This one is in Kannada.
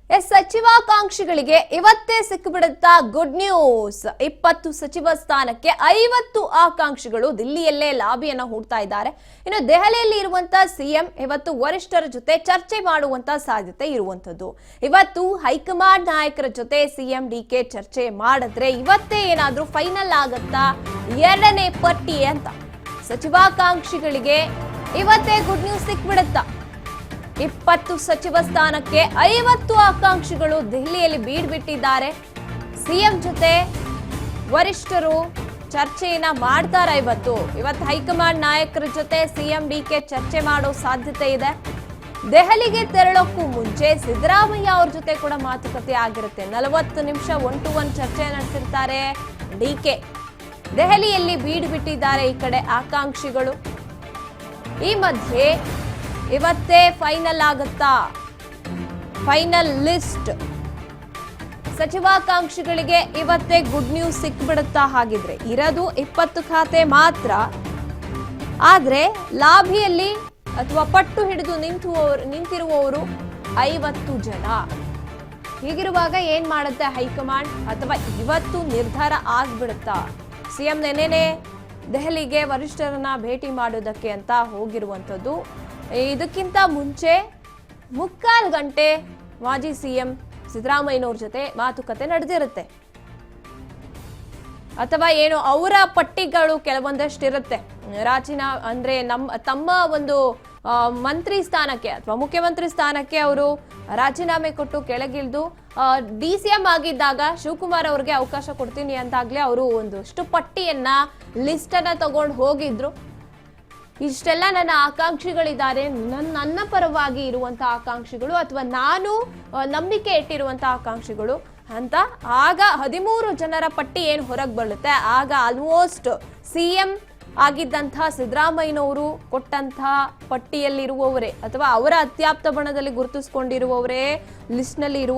ಸಚಿವಾಕಾಂಕ್ಷಿಗಳಿಗೆ ಇವತ್ತೇ ಸಿಕ್ಕಿಬಿಡುತ್ತಾ ಗುಡ್ ನ್ಯೂಸ್. 20 ಸಚಿವ ಸ್ಥಾನಕ್ಕೆ 50 ಆಕಾಂಕ್ಷಿಗಳು ದಿಲ್ಲಿಯಲ್ಲೇ ಲಾಬಿಯನ್ನು ಹೂಡ್ತಾ ಇದ್ದಾರೆ. ಇನ್ನು ದೆಹಲಿಯಲ್ಲಿ ಇರುವಂತಹ ಸಿಎಂ ಇವತ್ತು ವರಿಷ್ಠರ ಜೊತೆ ಚರ್ಚೆ ಮಾಡುವಂತ ಸಾಧ್ಯತೆ ಇರುವಂತದ್ದು. ಇವತ್ತು ಹೈಕಮಾಂಡ್ ನಾಯಕರ ಜೊತೆ ಸಿಎಂ ಡಿಕೆ ಚರ್ಚೆ ಮಾಡಿದ್ರೆ ಇವತ್ತೇ ಏನಾದ್ರೂ ಫೈನಲ್ ಆಗುತ್ತಾ ಎರಡನೇ ಪಟ್ಟಿ ಅಂತ. ಸಚಿವಾಕಾಂಕ್ಷಿಗಳಿಗೆ ಇವತ್ತೇ ಗುಡ್ ನ್ಯೂಸ್ ಸಿಕ್ಬಿಡುತ್ತಾ. 20 ಸಚಿವ ಸ್ಥಾನಕ್ಕೆ 50 ಆಕಾಂಕ್ಷಿಗಳು ದೆಹಲಿಯಲ್ಲಿ ಬೀಡ್ಬಿಟ್ಟಿದ್ದಾರೆ. ಸಿಎಂ ಜೊತೆ ವರಿಷ್ಠರು ಚರ್ಚೆಯನ್ನ ಮಾಡ್ತಾರೆ. ಇವತ್ತು ಹೈಕಮಾಂಡ್ ನಾಯಕರ ಜೊತೆ ಸಿಎಂ ಡಿಕೆ ಚರ್ಚೆ ಮಾಡೋ ಸಾಧ್ಯತೆ ಇದೆ. ದೆಹಲಿಗೆ ತೆರಳೋಕ್ಕೂ ಮುಂಚೆ ಸಿದ್ದರಾಮಯ್ಯ ಅವ್ರ ಜೊತೆ ಕೂಡ ಮಾತುಕತೆ ಆಗಿರುತ್ತೆ. 40 ನಿಮಿಷ 1-to-1 ಚರ್ಚೆ ನಡೆಸಿರ್ತಾರೆ ಡಿಕೆ. ದೆಹಲಿಯಲ್ಲಿ ಬೀಡ್ಬಿಟ್ಟಿದ್ದಾರೆ ಈ ಕಡೆ ಆಕಾಂಕ್ಷಿಗಳು. ಈ ಮಧ್ಯೆ ಇವತ್ತೇ ಫೈನಲ್ ಆಗುತ್ತಾ ಫೈನಲ್ ಲಿಸ್ಟ್? ಸಚಿವಾಕಾಂಕ್ಷಿಗಳಿಗೆ ಇವತ್ತೇ ಗುಡ್ ನ್ಯೂಸ್ ಸಿಕ್ಬಿಡುತ್ತಾ? ಹಾಗಿದ್ರೆ ಇರೋದು 20 ಖಾತೆ ಮಾತ್ರ. ಆದ್ರೆ ಲಾಭಿಯಲ್ಲಿ ಅಥವಾ ಪಟ್ಟು ಹಿಡಿದು ನಿಂತಿರುವವರು 50 ಜನ. ಹೀಗಿರುವಾಗ ಏನ್ ಮಾಡುತ್ತೆ ಹೈಕಮಾಂಡ್? ಅಥವಾ ಇವತ್ತು ನಿರ್ಧಾರ ಆಗ್ಬಿಡುತ್ತಾ? ಸಿಎಂ ನೆನ್ನೆನೆ ದೆಹಲಿಗೆ ವರಿಷ್ಠರನ್ನ ಭೇಟಿ ಮಾಡೋದಕ್ಕೆ ಅಂತ ಹೋಗಿರುವಂಥದ್ದು. ಇದಕ್ಕಿಂತ ಮುಂಚೆ 3/4 ಗಂಟೆ ಮಾಜಿ ಸಿಎಂ ಸಿದ್ದರಾಮಯ್ಯನವ್ರ ಜೊತೆ ಮಾತುಕತೆ ನಡೆದಿರುತ್ತೆ. ಅಥವಾ ಏನು ಅವರ ಪಟ್ಟಿಗಳು ಕೆಲವೊಂದಷ್ಟು ಇರುತ್ತೆ. ಅಂದ್ರೆ ತಮ್ಮ ಒಂದು ಮಂತ್ರಿ ಸ್ಥಾನಕ್ಕೆ ಅಥವಾ ಮುಖ್ಯಮಂತ್ರಿ ಸ್ಥಾನಕ್ಕೆ ಅವರು ರಾಜೀನಾಮೆ ಕೊಟ್ಟು ಕೆಳಗಿಳಿದು DCM ಆಗಿದ್ದಾಗ ಶಿವಕುಮಾರ್ ಅವ್ರಿಗೆ ಅವಕಾಶ ಕೊಡ್ತೀನಿ ಅಂತಾಗ್ಲೇ ಅವರು ಒಂದಷ್ಟು ಪಟ್ಟಿಯನ್ನ ಲಿಸ್ಟ್ ಅನ್ನ ತಗೊಂಡು ಹೋಗಿದ್ರು. ಇಷ್ಟೆಲ್ಲ ನನ್ನ ಆಕಾಂಕ್ಷಿಗಳಿದ್ದಾರೆ, ನನ್ನ ಪರವಾಗಿ ಇರುವಂತಹ ಆಕಾಂಕ್ಷಿಗಳು ಅಥವಾ ನಾನು ನಂಬಿಕೆ ಇಟ್ಟಿರುವಂತಹ ಆಕಾಂಕ್ಷಿಗಳು ಅಂತ. ಆಗ 13 ಜನರ ಪಟ್ಟಿ ಏನು ಹೊರಗೆ ಬರುತ್ತೆ, ಆಗ ಆಲ್ಮೋಸ್ಟ್ ಸಿಎಂ ಆಗಿದ್ದಂತಹ ಸಿದ್ದರಾಮಯ್ಯನವರು ಕೊಟ್ಟಂತಹ ಪಟ್ಟಿಯಲ್ಲಿರುವವರೇ ಅಥವಾ ಅವರ ಅತ್ಯಾಪ್ತ ಬಣದಲ್ಲಿ ಗುರುತಿಸಿಕೊಂಡಿರುವವರೇ ಲಿಸ್ಟ್ ನಲ್ಲಿ ಇರುವ